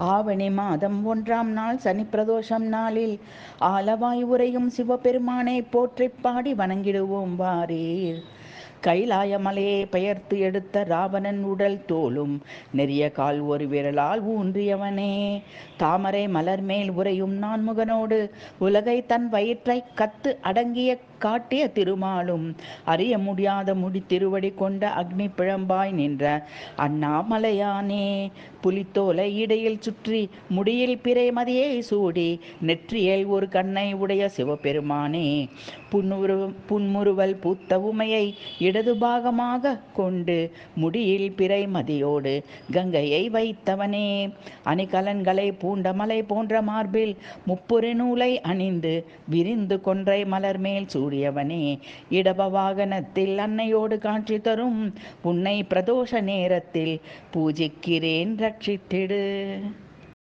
ஆவணி மாதம் 1ஆம் நாள் சனி பிரதோஷம் நாளில் ஆலவாய் உரையும் சிவபெருமானை போற்றிப் பாடி வணங்கிடுவோம் வாரீர். கைலாய மலையை பெயர்த்து எடுத்த ராவணன் உடல் தோளும் நெறிய கால் ஒரு விரலால் ஊன்றியவனே, தாமரை மலர் மேல் உரையும் நான்முகனோடு உலகை தன் வயிற்றை கத்து அடங்கிய காட்டிய திருமாலும் அறிய முடியாத முடி திருவடி கொண்ட அக்னி பிழம்பாய் நின்ற அண்ணாமலையானே, புலித்தோலை இடையில் சுற்றி முடியில் பிறை மதியை சூடி நெற்றியில் ஒரு கண்ணை உடைய சிவபெருமானே, புன்முறுவல் பூத்த உமையை இடது பாகமாக கொண்டு முடியில் பிறை மதியோடு கங்கையை வைத்தவனே, அணிகலன்களை பூண்ட மலை போன்ற மார்பில் முப்புரி நூலை அணிந்து விரிந்து கொன்றை மலர் மேல் சூடியவனே, இடப வாகனத்தில் அன்னையோடு காட்சி தரும் உன்னை பிரதோஷ நேரத்தில் பூஜிக்கிறேன், ரட்சித்திடு.